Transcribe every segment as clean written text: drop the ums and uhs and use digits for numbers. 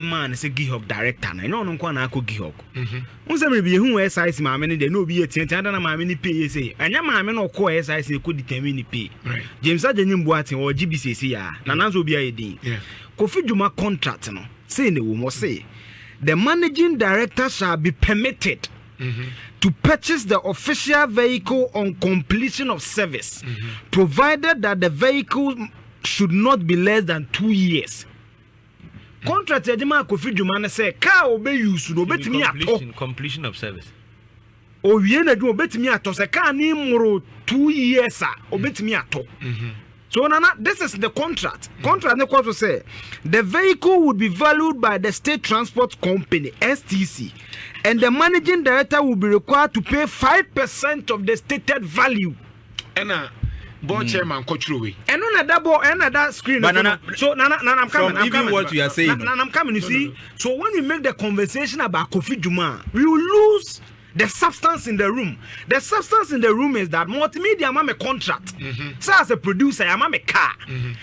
man is a GIHOC director. I know no one ako GIHOC. Unse me be who SIC ma me no be etienta na ma me ni pay say. Anya ma me no call SIC ko determine ni pay. James Ajenyim Boatin or GBCC ya. Na nanzo bia edin. Kofi Jumah contract no. Say ne wo mo say the managing director shall be permitted to purchase the official vehicle on completion of service, provided that the vehicle should not be less than 2 years. Contract Ejima Kofi Jumah say car obey use no betimi ato completion of service. O wie na do betimi ato say car ni moro 2 years obetimi ato. So Nana, this is the contract. Contract ne to say the vehicle would be valued by the State Transport Company STC, and the managing director will be required to pay 5% of the stated value. Board chairman Kochruwe. And on that screen. Nana, so Nana, I'm coming. I'm coming. What you are saying. Nana, I'm coming. You see. So when you make the conversation about Kofi Jumah, we will lose the substance in the room. The substance in the room is that multimedia am a contract. So as a producer, I'm a car.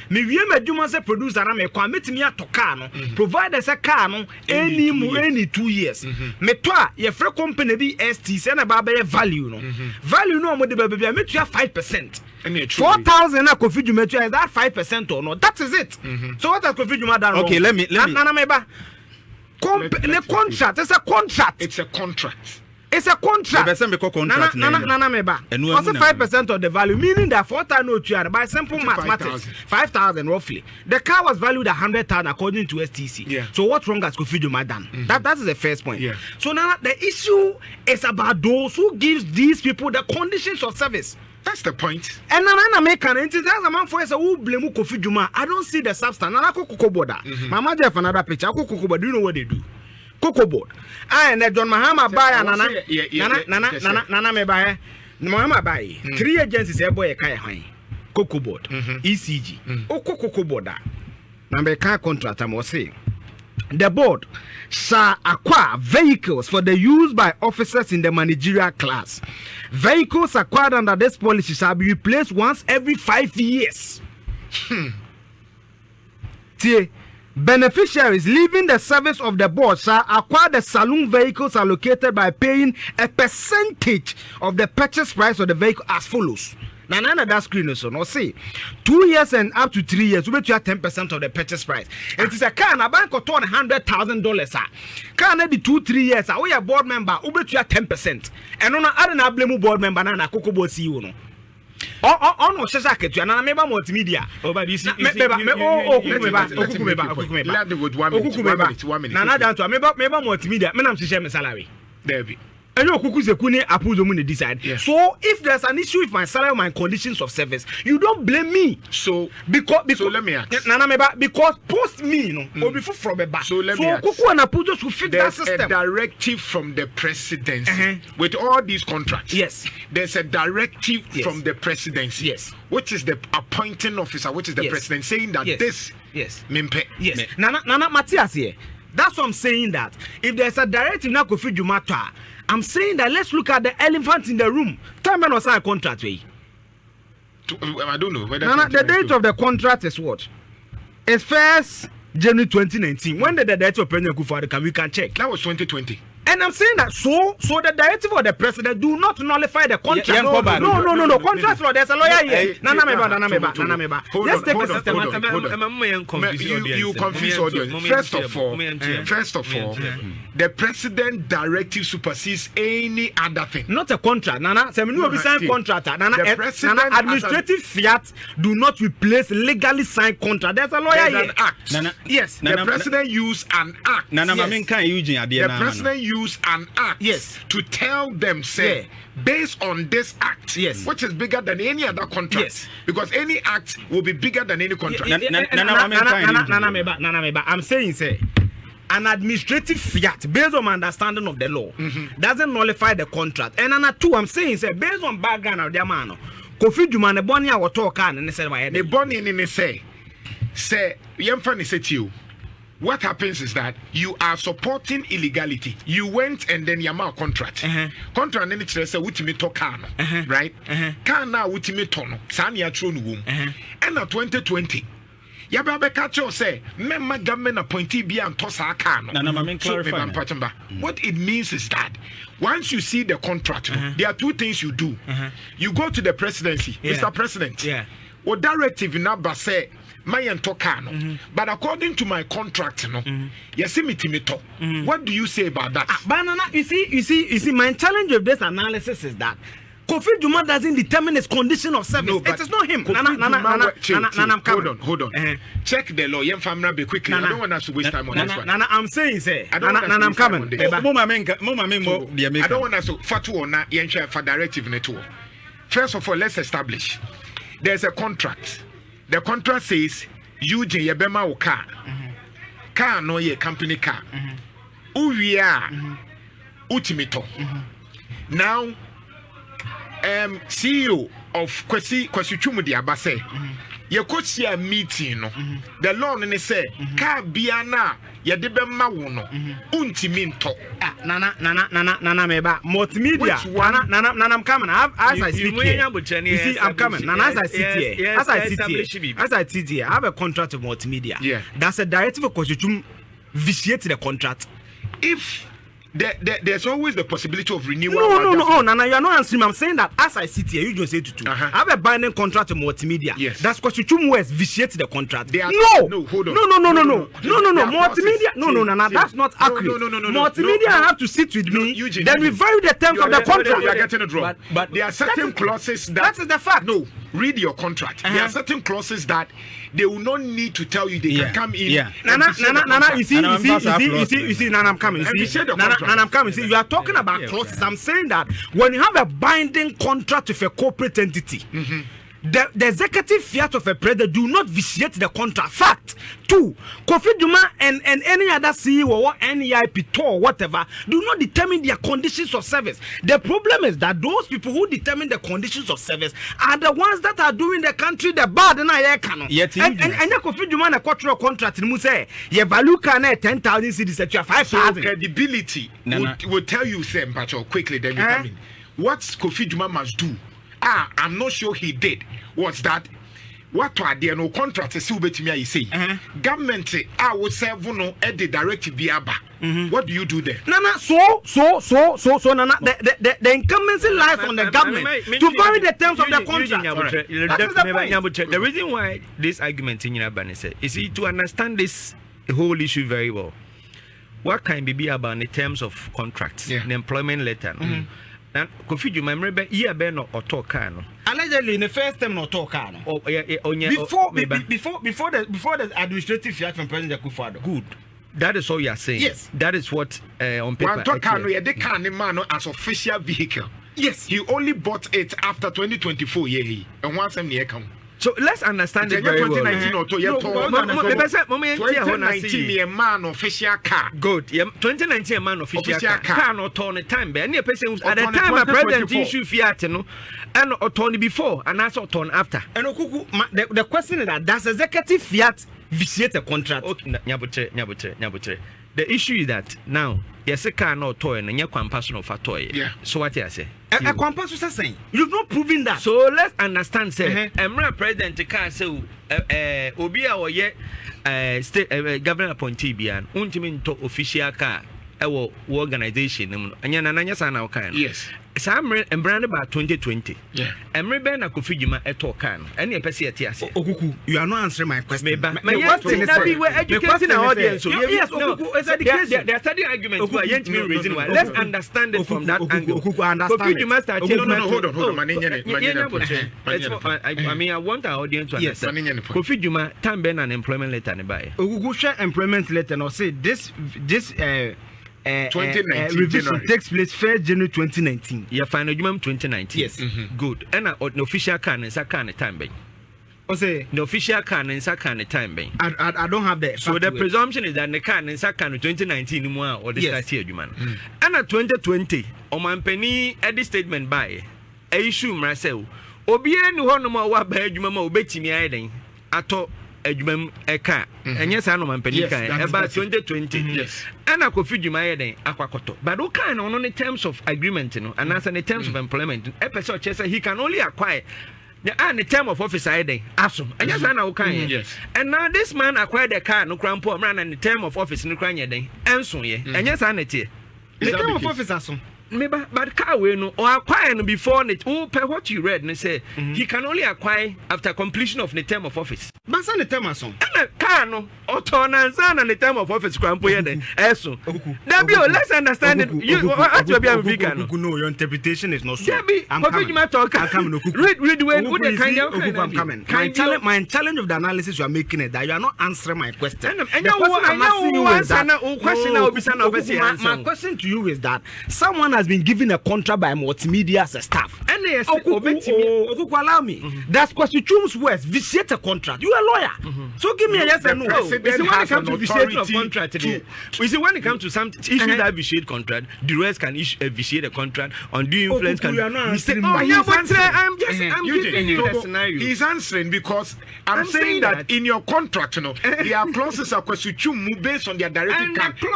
Me we me Juma as a producer, I'm a car. Me to car no. Provide us a car no any 2 years. Me toa ye free company be ST send about value no. Value no mo de baby me to 5%. 4,000 na Kofi Jumah is that 5% or not? That is it. So what has Kofi Jumah done? Okay, let me. Nana meba. The contract. It's a contract. It's a contract. It's a contract. Nana meba. Also 5% of the value, meaning that 4,000 by simple mathematics, 5,000 roughly. The car was valued at 100,000 according to STC. So what's wrong has Kofi Jumah done? That is the first point. So now the issue is about those who gives these people the conditions of service. That's the point. And Nana make an entity as a man for us who blame Kofi Jumah. I don't see the substance. Nana Coco Boda. Mama Jeff another picture. Coco Boda. Do you know what they do? Coco board. And John Mahama buy Nana me buy. Mahama buy. 3 agencies a boy kai high. Coco board. ECG. Coco board. Number car contract I must say. The board shall acquire vehicles for the use by officers in the managerial class. Vehicles acquired under this policy shall be replaced once every 5 years. Beneficiaries leaving the service of the board shall acquire the saloon vehicles allocated by paying a percentage of the purchase price of the vehicle as follows. Now, none of that screen is no say 2 years and up to 3 years, we bet you 10% of the purchase price. It is a car in a bank of $100,000. Car maybe 2-3 years, we are board member, we bet you 10%. And on other blame board member, Nana Coco Board CEO. No. Oh no, Shazaka, and I remember multimedia. Oh, but you see, Nana Jantuah, maybe multimedia, men am share my salary. There be. And you Kuku approve the money decide. So if there's an issue with my salary, my conditions of service, you don't blame me. So because so let me ask. Nana meba because post me no or before from a back. So let me ask. Kuku and Apujo should fit that system. There's a directive from the presidency with all these contracts. Yes. There's a directive from the presidency. Yes. Which is the appointing officer, which is the president, saying that this Mimpe. Yes. Nana Matthias here. That's what I'm saying, that if there's a directive now Kofi Jumah, I'm saying that let's look at the elephant in the room. Time and sign a contract way. I don't know whether the date of the contract is what? It's 1st January 2019. When did the date of President Kufuor we can check? That was 2020. And I'm saying that so the directive of the president do not nullify the contract. No. Contract law. There's a lawyer here. Nana meba. Let's take a system. You confuse audience. First of all, the president directive supersedes any other thing. Not a contract. Nana, sign contract. Nana, administrative fiat do not replace legally signed contract. There's a lawyer here. An act. Yes. The president used an act. The president used an act to tell them, say, based on this act, which is bigger than any other contract, because any act will be bigger than any contract. I'm saying, say, an administrative fiat based on my understanding of the law doesn't nullify the contract. And number two, I'm saying, say, based on background of the man, Kofi Jumah ne boni a wato kan ne say why the boni ne say yemfa ne say to you. What happens is that you are supporting illegality. You went and then you have a contract. Contract then it's say wutimi to car, right? Car na wutimi to no. Sani ya true no wom. And na 2020, Yababe Kacho say, Memma government appointee be and tossa car. What it means is that once you see the contract, there are two things you do. You go to the presidency, Mr. President. Or directive number say my entokano. But according to my contract, yes, what do you say about that? Banana, you see, my challenge of this analysis is that Kofi Jumah doesn't determine his condition of service. No, it is not him. Nana, hold on. Check the law. Be quickly. I don't want us to waste time on this one. Nana, I'm saying, say, I'm coming. I don't want us to fatu on that for directive network. First of all, let's establish there's a contract. The contract says Eugene Yebema o car. Car no ye company car. We are Utimito. Now CEO of Kwesi Chumu Diabase. Ye could see a meeting. The law and say car biana ye debema wono. Untiminto. Nana meba multimedia. Nana I'm coming. As I speak here. You see, I'm coming. Nana as I sit here. As I sit here, I have a contract of multimedia. Yeah. That's a directive of Kofi Jumah vitiate the contract. If there's always the possibility of renewal. No, Nana, you are not answering me. I'm saying that as I sit here, you just say to I have a binding contract of multimedia. Yes. That's Kofi Jumah vitiate the contract. No, hold on. No. Multimedia. No, Nana, that's not accurate. No. Multimedia have to sit with me. Eugene, then we value the terms of the contract. You are getting it wrong. But there are certain clauses that is the fact. No, read your contract. There are certain clauses that they will not need to tell you they can come in. Yeah. Nana, you see, Nana, I'm coming. Nana, I'm coming. See, you are talking about clauses. I'm saying that when you have a binding contract with a corporate entity, the executive fiat of a president do not vitiate the contract. Fact. 2, Kofi Jumah and any other CEO or NEIP or whatever do not determine their conditions of service. The problem is that those people who determine the conditions of service are the ones that are doing the country the bad and Kofi Jumah na quarter contract in say your value can 10,000 cedis at 5,000. So credibility will tell you same quickly then you come in. What Kofi Jumah must do? I'm not sure he did. What's that? What are there no contract to see me? I say government I will serve no at the directive biaba. What do you do there? Nana, so Nana, the incumbency lies on the government to vary the terms of the contract. The reason why this argument in Yabani said is to understand this whole issue very well. What can be about the terms of contracts, the employment letter? And Kofi Jumah remember year ben or talk can. Allegedly in the first term not talk can. Before the administrative fiat from President Akufo-Addo. Good. That is all you are saying. Yes. That is what on paper. They can man as official vehicle. Yes. He only bought it after 2024 year. And once I'm near come. So let's understand it very well. 2019 a man official car. Good. 2019 a man official car. No turn time. Any person at the time a president issue fiat no, and or turn before and also turn after. And the question is that does executive fiat vitiate a contract? Nyabutre. The issue is that now yes a car no toy and your compassion of a toy. Yeah. So what you say? A compassion is saying you've not proven that. So let's understand say Emra president car say Obia or yet state government appointee bian untimin to official car our organization and Nana sana kind. Yes. Sam and brand about 2020. Yeah. And Rebena Kofi Jumah at all can. Any a person at yes. Okuku, you are not answering my question. My question is we were educating our audience. So yes, there are study arguments who are yet to be reason why. Let's understand it from that angle. Kofi Jumah started. Hold on. I mean, I want our audience to understand. Kofi Jumah time ben an employment letter nearby. Okuku share employment letter no say this 2019 revision takes place 1st January 2019. Yeah, final June 2019. Yes. Good. And an official can and second time bay. Say the official can and second time bay. I don't have that. So the presumption is that the can and second 2019 more or the start here, man. And at 2020, on my penny at this statement by a issue myself. Obien no more what by Juma obeti me aiding. At all. Eka and yes I know man penika about 2020 yes and I Kofi Jumah den akwakoto but who can on the terms of agreement and as in the terms of employment a person he can only acquire The term of office I day. Awesome. And yes, I know kind. Yes. And now this man acquired a car, no crampo, ran and the term of office no crying a day. And so yeah. And yes, I know it. The term of office awesome. Maybe, but car will no or acquire before it. Oh, per what you read, and say he can only acquire after completion of the term of office. But the term of and the car no or turn and son and the term of office crampo then. So let's understand it. You actually be a vegan. No, your interpretation is not so. I'm coming. Read when the kind of I'm coming. My challenge of the analysis you are making is that you are not answering my question. My question to you is that someone has been given a contract by multimedia as a staff. And yes, allow me. That's Kofi Jumah's words. Vitiate a contract. You are a lawyer. So give me a yes and no. When it comes to vitiate of contract today, we see when it comes to some issue that vitiate contract, the rest can vitiate a contract. Undue influence can. I'm just giving you the scenario. He's answering because I'm saying that in your contract, you know, there are clauses of Kofi Jumah based on their directive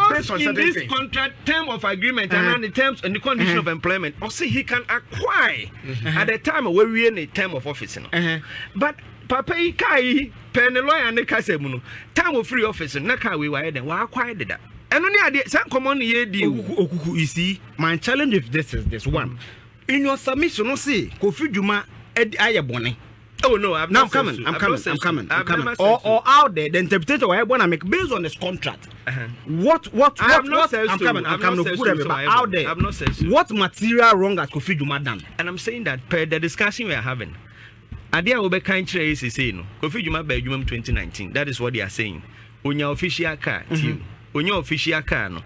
based on certain things. In this contract, term of agreement and the terms and the condition of employment, or say he can acquire at the time where we are in a term of office. But Papa Kai, pen a lawyer and the Casemuno, time of free office and Naka we were then why acquired that. And only idea some common year deal. You see, my challenge if this is this one. In your submission, no say Kofi Jumah Ayabone. Oh no, I'm coming. Or out there, the interpretation I want to make based on this contract. What? I'm coming. Out there. What material wrong has Kofi Jumah done? And I'm saying that per the discussion we are having, Adia will be kind to say no. Kofi Jumah by Jumah 2019. That is what they are saying. On your official car, team. On your official car, no.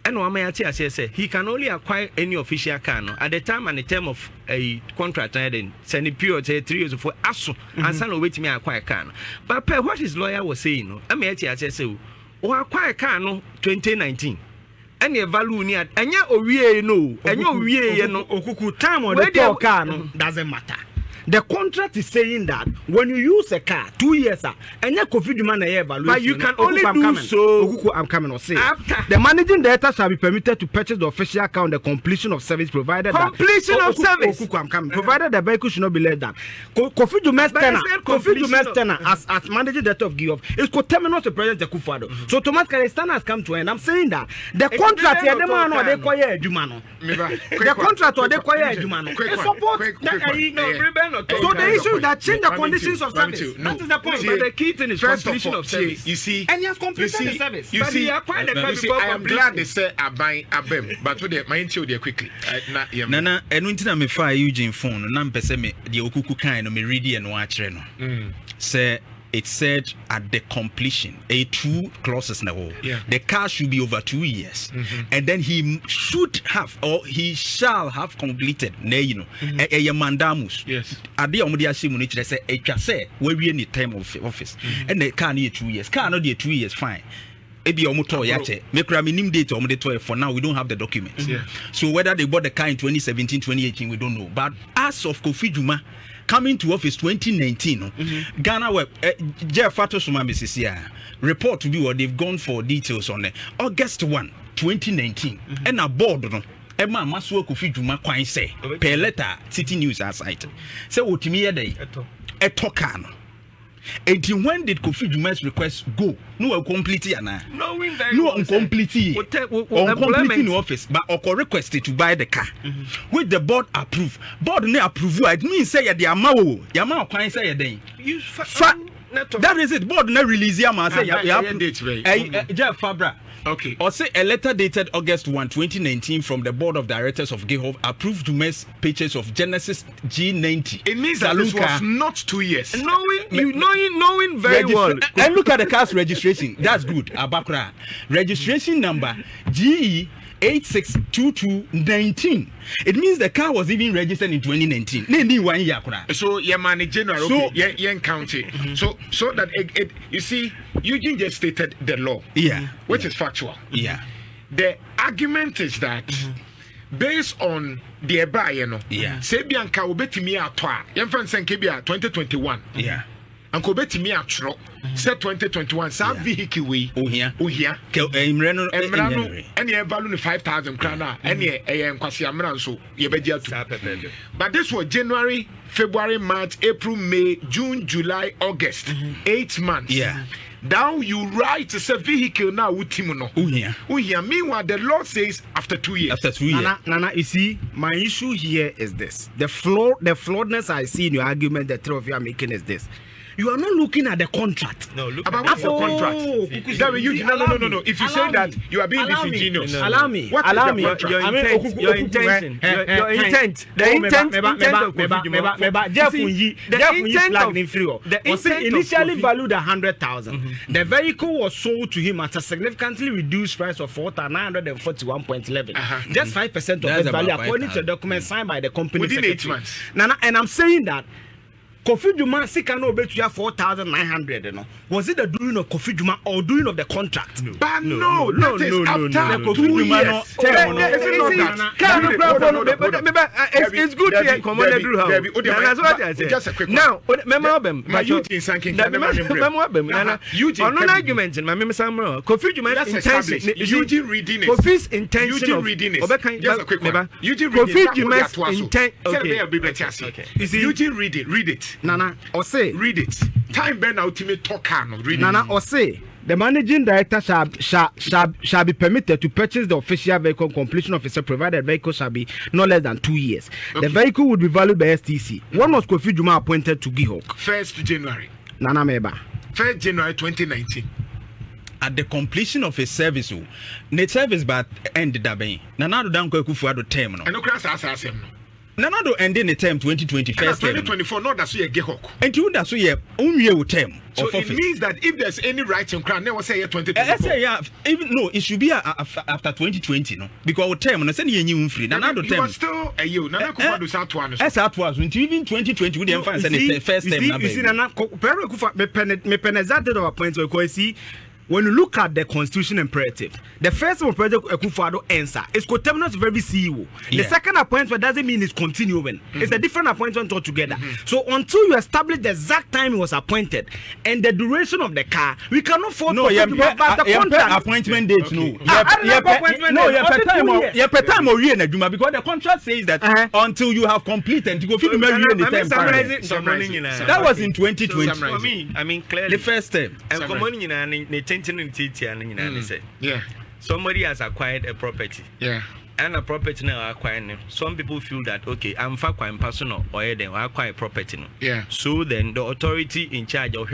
And one may say he can only acquire any official car no, at the time and the term of a contract then send a period 3 years for us and son wait me acquire car. But per what his lawyer was saying, no, I may say or acquire car no 2019. And your value near and ya no and your no time or the car no doesn't matter. The contract is saying that when you use a car 2 years and you Kofi Jumah evaluation, but you can only do so. I'm coming or say the managing director shall be permitted to purchase the official car on the completion of service provided. Completion of service. I'm coming. Provided the vehicle should not be less than Kofi Jumah's tenure as managing director of GIHOC is co-terminus to President Akufo-Addo. So automatically his tenure has come to end. I'm saying that the contract here, the man or they acquire Jumah. The contract or they acquire Jumah. It supports that. So the issue that change the conditions of service. That is the point. But the key thing is completion of service. You see, and he has completed the service. You see, I am glad they say abem, but to the mind show there quickly. Nana, and when me fire Eugene phone, na mpese me the okuku kan no me read and watch no. Say it said at the completion, a 2 clauses now. The car should be over 2 years, and then he should have or he shall have completed. You know, a mandamus. Yes. At the Omodia Simon, say a casse where we in the time of office, and the car near 2 years. Car not near 2 years, fine. Ebi omoto yache make minim date omoto for now we don't have the documents. So whether they bought the car in 2017 2018 we don't know, but as of Kofi Jumah coming to office 2019 Ghana web Jeff Fato Suma Mrs. report to be what they've gone for details on it. August 1 2019 and a board no Emma Masuo Kofi Jumah kwan say per letter City News aside say otimi ye dey etoka no. And when did Kofi Jumah's request go? No, complete no, complete in office, but or requested to buy the car. With the board approve. Board no approve. It means say the amount can say then. That is it. Board no release yama say Jeff Fabra. Okay. Or say a letter dated August 1, 2019 from the Board of Directors of GIHOC approved Jumah's purchase of Genesis G90. It means that this was not 2 years. Knowing very well. And look at the car's registration. That's good. Abakra. Registration number GE862219. It means the car was even registered in 2019. So your manager so county. So that it you see, Eugene just stated the law. Which is factual. The argument is that based on the buy, say Bianca will bet me at 2021. and ko betimi atro say 2021 sa vehicle we ohia emreno any value no 5,000 krana any nkwase amra nso ye be dia to. But this was January, February, March, April, May, June, July, August. 8 months. Yeah. Now you write to say vehicle now utimono. Meanwhile, the law says after 2 years. After 2 years. Nana, you see, my issue here is this. The flawedness I see in your argument, the three of you are making is this. You are not looking at the contract. No, look at the contract. No. If you say that, you are being disingenuous. Allow me. Your intention. The intent initially valued 100,000. The vehicle was sold to him at a significantly reduced price of 4,941.11. Just 5% of its value, according to the document signed by the company within secretary. 8 months. Nana, and I'm saying that Kofi Jumah Sikano bet you 4,900. You know, was it the doing of Kofi Jumah or doing of the contract? No, but no. After 2 years. It's good to come on the That's what I said. Just a quick one. Now, remember them. Eugene sanking. On an argument, my member Samuel, Kofi Jumah's intention. Eugene reading it. Kofi's intention. Eugene reading it. Just a quick one. Eugene Kofi Jumah's intent. Okay. Eugene read it. Nana, or say, read it. Time Ben ultimate talk. Nana, or say, the managing director shall be permitted to purchase the official vehicle completion officer provided vehicle shall be no less than 2 years. Okay. The vehicle would be valued by STC. When was Kofi Jumah appointed to GIHOC? 1st January. Nana Meba. 1st January 2019. At the completion of his service, the service but ended up being Nana Danko Kufuado term. And no crass as Nana do end in the term 2020 first 2024 not that's a GIHOC. And you that's a unreal term. So it means that if there's any right in crown, never say 2024. Even no, it should be after 2020, no, because our term, no, send you free. Nana do term. You are still a you. Nana Kufa do South one. As that was when even 2020 we didn't find any first term. You see, Nana, Pero Kufa me penalized our points because see. When you look at the constitution imperative, the first imperative Akufo-Addo answer is coterminous very CEO. The second appointment doesn't mean it's continuing. It's a different appointment altogether. So until you establish the exact time he was appointed and the duration of the car, we cannot afford to about the contract appointment date. Time or because the contract says that until you have completed to go through that was in 2020. I mean clearly the first term. Yeah. Somebody has acquired a property. Yeah. And a property now acquiring. Some people feel that okay, I'm far quite personal or then I acquire property. Yeah. So then the authority in charge of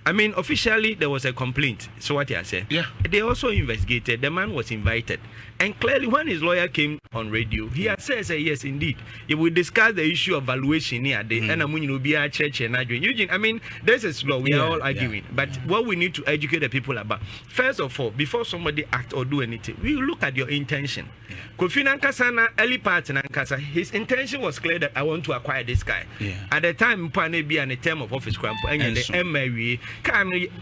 I mean, officially there was a complaint. So what I said? Yeah. They also investigated. The man was invited, and clearly when his lawyer came on radio, he had said, yes, indeed, if we discuss the issue of valuation here, and Eugene, I mean, this is law. We are all arguing, but what we need to educate the people about, first of all, before somebody act or do anything, we look at your intention. Kofi Nankasana, early part Nankasa, his intention was clear that I want to acquire this guy. At the time, Pane be an term of office cramp and the MRE.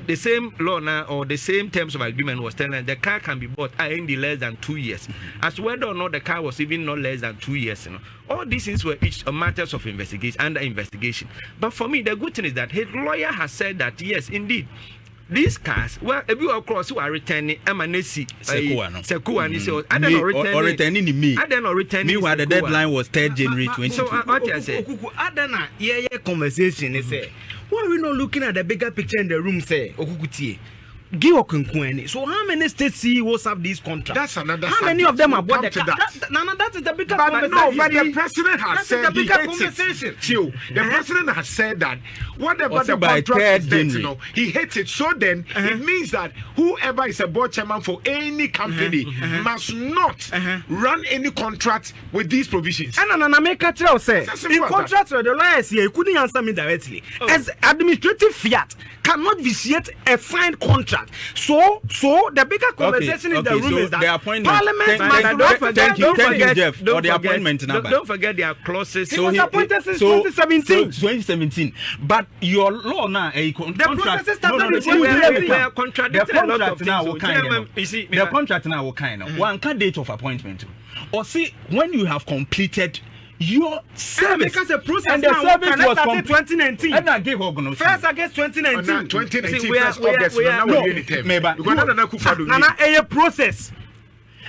The same law now or the same terms of agreement was telling the car can be bought in less than 2 years. As whether or not the car was even not less than 2 years. You know, all these things were each matters of investigation under investigation. But for me, the good thing is that his lawyer has said that yes, indeed. These cars, well, if you are cross who are returning, Emanesi, Sekuan, I don't know, returning me. I don't know, returning. Meanwhile, the deadline was 3rd January 2020. So, what I say, Adana, conversation is say, why are we not looking at the bigger picture in the room? Say, Okukutie. So how many state CEOs have these contracts? That's another. How many of them are bought the car? That is the bigger conversation. No, but the president has said he hates it. The president has said that whatever the contract is, you know, he hates it. So then it means that whoever is a board chairman for any company must not run any contract with these provisions. And I make a tell say in contracts with the lawyers here, you couldn't answer me directly. As administrative fiat cannot vitiate a signed contract. So the bigger conversation in the room is that the appointment, Parliament the appointment number. Don't forget their clauses. He was appointed since 2017. But your law now, a contract. The contract now will kind of one date of appointment. Or see when you have completed your service. Because the process and the service was started 2019. And I gave her first against 2019. 2019 first August. Nana, a process.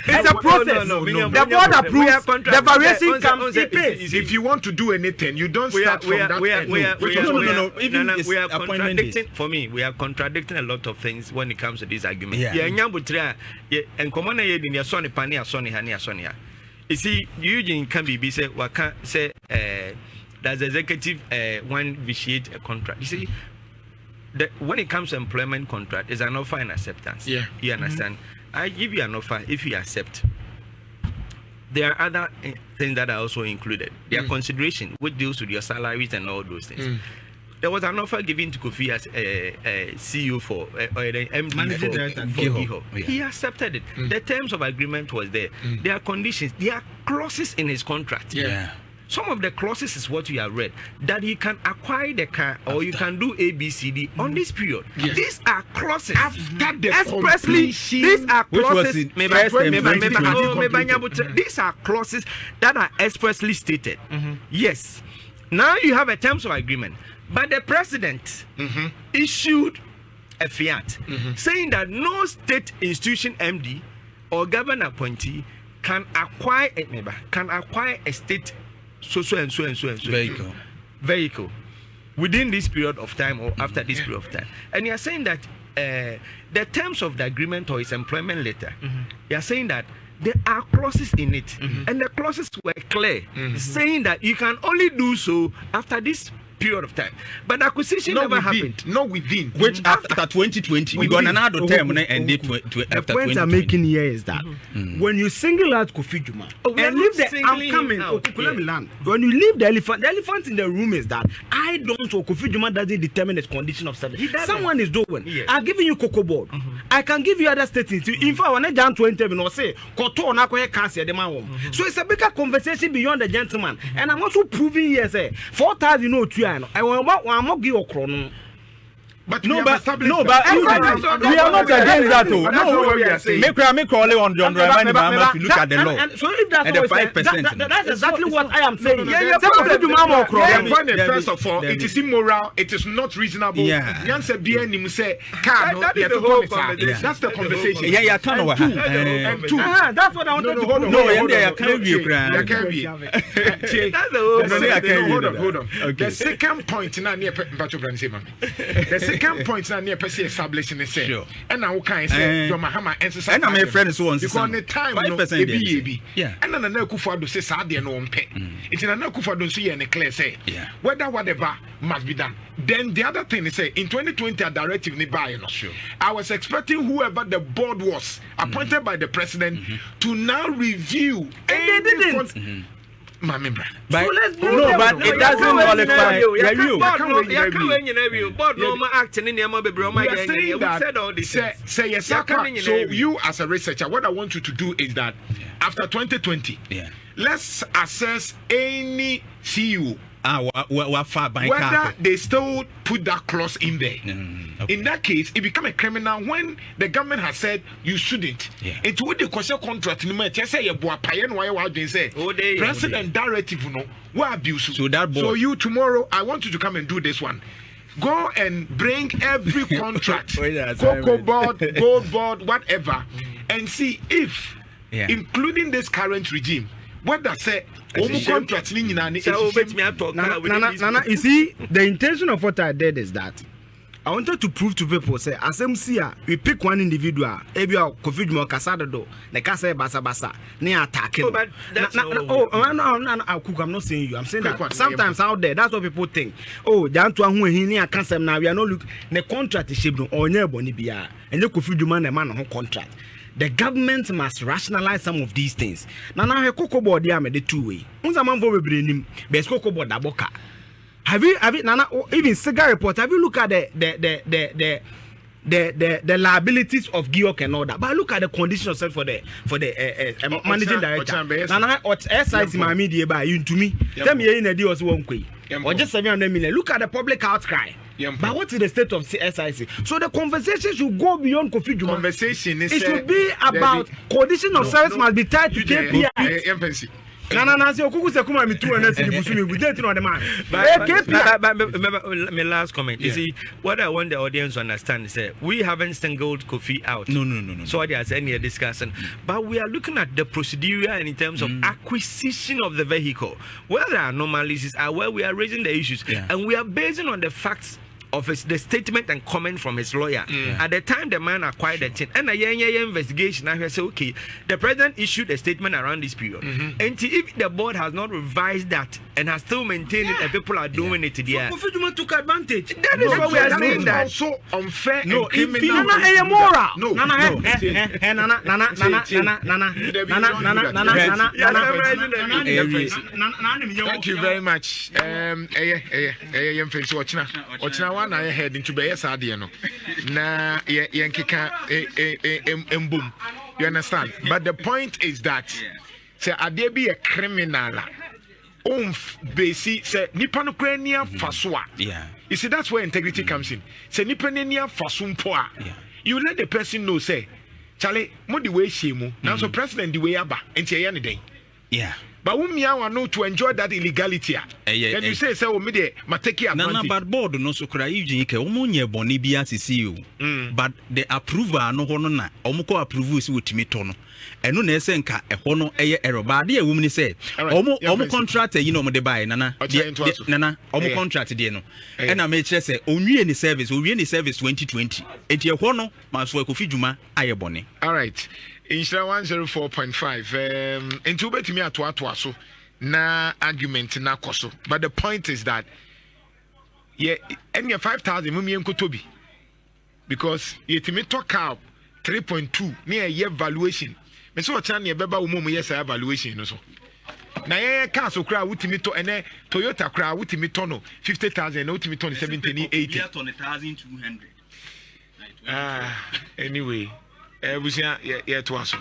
It's a process. No. The board approves. The variation comes in place. If you want to do anything, you don't start from that end. We are contradicting. For me, we are contradicting a lot of things when it comes to this argument. You see, Eugene can be said, what can say, does the executive one vitiate a contract? You see, when it comes to employment contract, it's an offer and acceptance. Yeah. You understand? I give you an offer if you accept. There are other things that are also included. There are consideration, which deals with your salaries and all those things. There was an offer given to Kofi as a CEO for or the MD for GIHOC. He accepted it. The terms of agreement was there. There are conditions. There are clauses in his contract. Some of the clauses is what you have read, that you can acquire the car or you can do ABCD on this period. These are clauses. Expressly, these are clauses. These are clauses that are expressly stated. Yes. Now you have a terms of agreement, but the president issued a fiat saying that no state institution MD or government appointee can acquire a state so vehicle within this period of time or after this period of time. And you are saying that the terms of the agreement or his employment letter, you are saying that there are clauses in it, and the clauses were clear, saying that you can only do so after this period of time. But acquisition never happened. Not within. Which after 2020, we got another term and did after the point I'm making here is that when you single out Kofi Jumah and leave the upcoming when you leave the elephant in the room is that I don't so Kofi Jumah doesn't determine the condition of service. Someone is doing. I'm giving you cocoa board. I can give you other statements. In fact, when I Nana Jantuah or say Koto na ko cancer the man. So it's a bigger conversation beyond the gentleman. And I'm also proving here say 4,000 I want give a chrono. But we are not against that. No, make call on John Dramani Mahama to look at the law. And so if that's the 5%, that's exactly what I am saying. First of all, it is immoral. It is not reasonable. That's the conversation. And two. That's what I wanted to hold on. Hold on. The second point now near the second point now near person establishing is say, and now can say your Mahama and my friend is one because the time 5%. And then Nana Jantuah say Sadia no pay. It's in Nana Jantuah don't see any clear say whether whatever must be done. Then the other thing is say in 2020 a directive ni buy no. I was expecting whoever the board was appointed by the president to now review and they didn't. My member. But it doesn't qualify. Say yes. So you as a researcher, what I want you to do is that after 2020, let's assess any CEO. Whether they still put that clause in there. In that case, it becomes a criminal when the government has said you shouldn't. It would the question contract in the say you say president directive no what abuse. So you tomorrow I want you to come and do this one. Go and bring every contract, cocoa board, gold board, whatever, and see if including this current regime, what does say Nana, you see, the intention of what I did is that I wanted to prove to people say as MCA we pick one individual ebi Kofi Jumah kasada do the kasa basa ne attack him. I'm not saying you, I'm saying that sometimes out there that's what people think. Jantuah hu ehin ne akasem na we are not look the contract is shaped on onye boni bia and Kofi Jumah na man no contract. The government must rationalize some of these things. Now a cocoa board there the two way. Unzaman vo bebre nim be cocoa board daboka. Have you Nana even cigar report? Have you look at the liabilities of GIHOC and all that? But look at the conditions set for the managing director. Nana SIC my media by you to me. Tell me in a deal was 1 quay. Or just 700 million. Look at the public outcry. But what is the state of SIC? So the conversation should go beyond Kofi Jumah. Conversation is it should be about condition of service must be tied to KPI. Nana say okuku se kuma mi 2 na sini busu mi bu date no de man. My last comment. You see, what I want the audience to understand is that we haven't singled Kofi out. No. So there's any discussion, but we are looking at the procedure in terms of acquisition of the vehicle. Where there are anomalies are where we are raising the issues, and we are basing on the facts of the statement and comment from his lawyer. At the time the man acquired the thing, and a investigation, I say, okay, the president issued a statement around this period. And if the board has not revised that and has still maintained it, and people are doing it there, Kofi Jumah took advantage. That is what we are saying. That also unfair. No, and criminal. Nana moral. No, Thank you very much. One I head into Bayes Adiano. Na Yankika Mbum. You understand? But the point is that say Ade be a criminal. Basi say Nipanokrania Faswa. Yeah. You see, that's where integrity comes in. Say Nipanenia Fasumpoa. You let the person know, say, Charlie, mo the way shemu. Now so president the way aba and any day. Yeah. But bawumia want know to enjoy that illegality. Then you say oh me dey mateki advantage. Nana but board no so kra Eugene ke omo nye boni bia sisi o. But the approval no hono na omo ko approve si wotimi to no. Eno na ese nka eho no eye error ba de ewum ni say omo contract yi no omo de buy nana omo contract de no. Ena me kire say onwie ni service 2020. Enti eho no maso Kofi Jumah aye boni. All right. Inshra 104.5 into betimi atoa so na argument na koso, but the point is that any 5,000 mumi enkotobi because yetimi talk out 3.2 near year valuation me so chan ne beba wo mum yes evaluation no so na ye car so kra wutimi to ene Toyota kra wutimi to no 50,000 na wutimi to 70 80 1,200 anyway busia ye to aso